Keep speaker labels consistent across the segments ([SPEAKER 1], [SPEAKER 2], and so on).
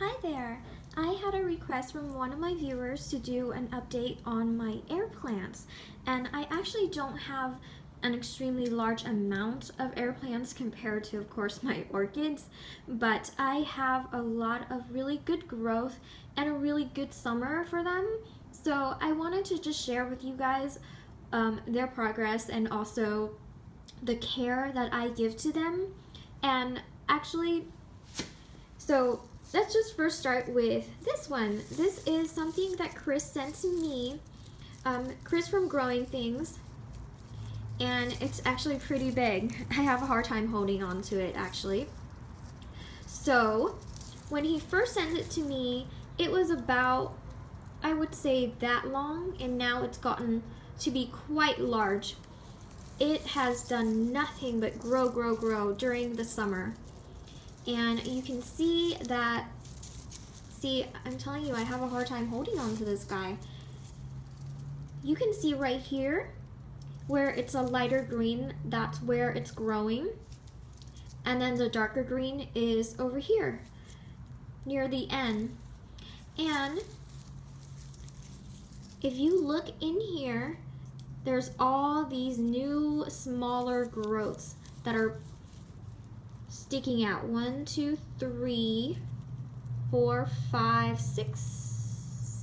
[SPEAKER 1] Hi there! I had a request from one of my viewers to do an update on my air plants, and I actually don't have an extremely large amount of air plants compared to, of course, my orchids, but I have a lot of really good growth and a really good summer for them. So I wanted to just share with you guys their progress and also the care that I give to them. And actually, so let's just first start with this one. This is something that Chris sent to me. Chris from Growing Things, and it's actually pretty big. I have a hard time holding on to it actually. So when he first sent it to me, it was about, I would say, that long, and now it's gotten to be quite large. It has done nothing but grow during the summer. And you can see that, I'm telling you, I have a hard time holding on to this guy. You can see right here where it's a lighter green, that's where it's growing. And then the darker green is over here, near the end. And if you look in here, there's all these new smaller growths that are sticking out. 1, 2, 3, 4, 5, 6,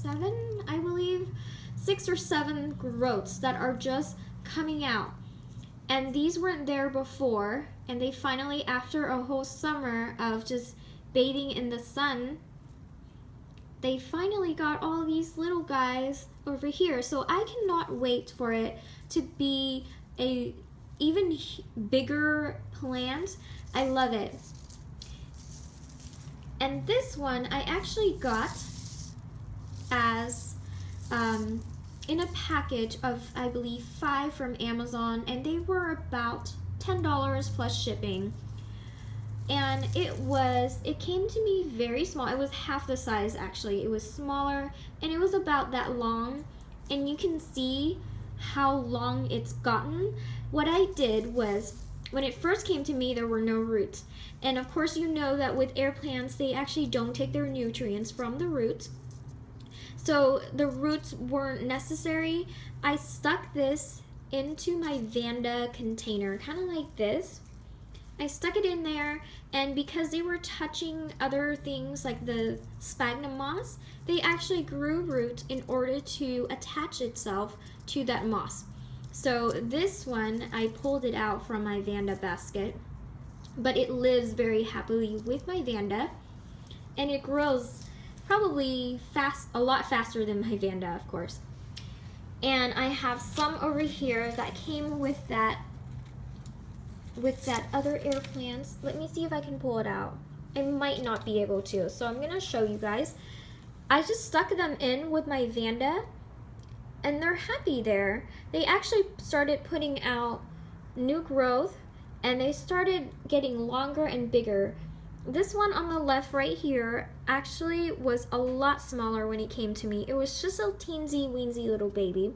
[SPEAKER 1] 7, I believe. 6 or 7 growths that are just coming out. And these weren't there before, and they finally, after a whole summer of just bathing in the sun, they finally got all these little guys over here. So I cannot wait for it to be a even bigger plant. I love it. And this one I actually got as in a package of, I believe, 5 from Amazon, and they were about $10 plus shipping. And it came to me very small. It was half the size actually. It was smaller, and it was about that long, and you can see how long it's gotten. What I did was, when it first came to me, there were no roots. And of course you know that with air plants, they actually don't take their nutrients from the roots. So the roots weren't necessary. I stuck this into my Vanda container, kind of like this. I stuck it in there, and because they were touching other things like the sphagnum moss, they actually grew roots in order to attach itself to that moss. So this one, I pulled it out from my Vanda basket, but it lives very happily with my Vanda, and it grows probably a lot faster than my Vanda, of course. And I have some over here that came with that other air plants. Let me see if I can pull it out. I might not be able to, so I'm gonna show you guys. I just stuck them in with my Vanda, and they're happy there. They actually started putting out new growth, and they started getting longer and bigger. This one on the left right here actually was a lot smaller when it came to me. It was just a teensy weensy little baby.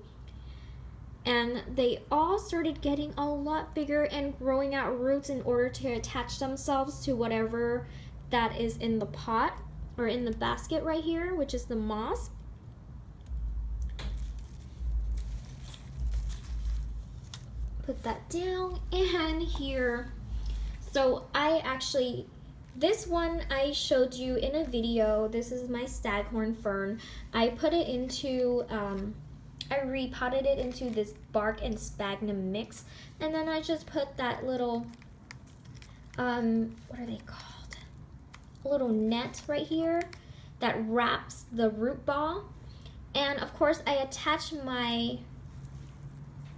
[SPEAKER 1] And they all started getting a lot bigger and growing out roots in order to attach themselves to whatever that is in the pot or in the basket right here, which is the moss. Put that down, and here. So this one I showed you in a video. This is my staghorn fern. I put it into, I repotted it into this bark and sphagnum mix, and then I just put that little, what are they called? A little net right here that wraps the root ball. And of course I attach my,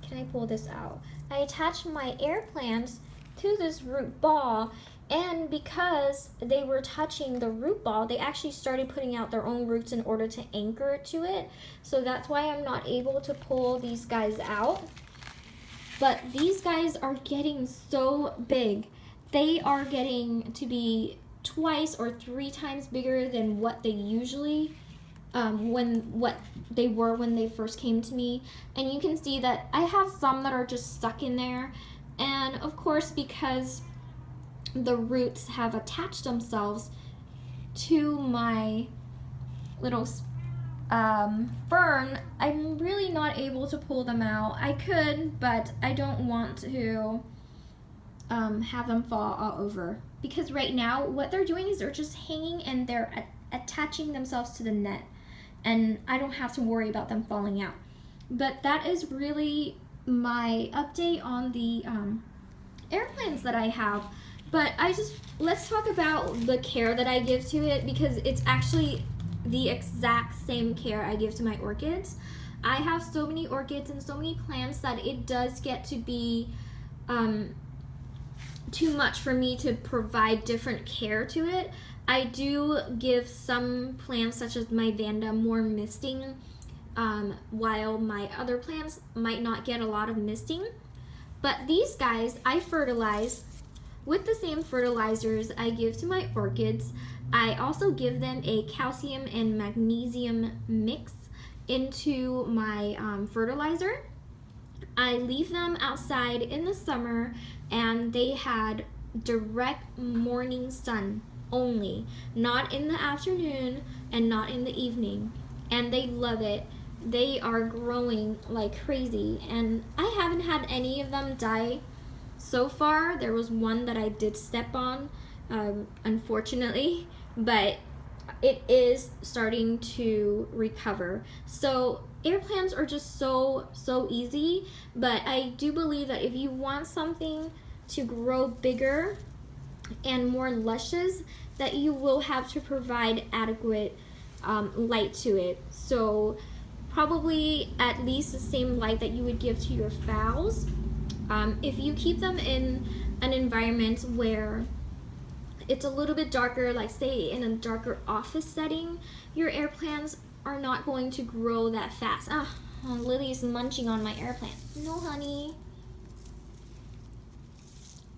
[SPEAKER 1] can I pull this out? I attach my air plants to this root ball, and because they were touching the root ball, they actually started putting out their own roots in order to anchor it to it. So that's why I'm not able to pull these guys out. But these guys are getting so big. They are getting to be 2 or 3 times bigger than what they usually what they were when they first came to me. And you can see that I have some that are just stuck in there, and of course because the roots have attached themselves to my little fern, I'm really not able to pull them out. I could, but I don't want to have them fall all over, because right now what they're doing is they're just hanging and they're attaching themselves to the net, and I don't have to worry about them falling out. But that is really my update on the air plants that I have. But let's talk about the care that I give to it, because it's actually the exact same care I give to my orchids. I have so many orchids and so many plants that it does get to be too much for me to provide different care to it. I do give some plants, such as my Vanda, more misting, while my other plants might not get a lot of misting. But these guys I fertilize with the same fertilizers I give to my orchids. I also give them a calcium and magnesium mix into my fertilizer. I leave them outside in the summer, and they had direct morning sun only, not in the afternoon and not in the evening, and they love it. They are growing like crazy, and I haven't had any of them die so far. There was one that I did step on, unfortunately, but it is starting to recover. So air plants are just so easy, but I do believe that if you want something to grow bigger and more luscious, that you will have to provide adequate light to it. So probably at least the same light that you would give to your phals. If you keep them in an environment where it's a little bit darker, like say in a darker office setting, your air plants are not going to grow that fast. Lily's munching on my air plant. No, honey.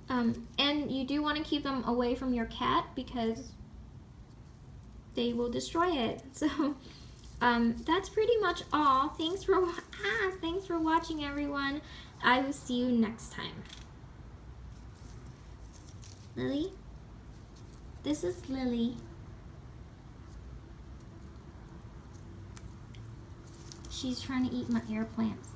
[SPEAKER 1] And you do want to keep them away from your cat, because they will destroy it. So that's pretty much all. Thanks for watching, everyone. I will see you next time. Lily? This is Lily. She's trying to eat my air plants.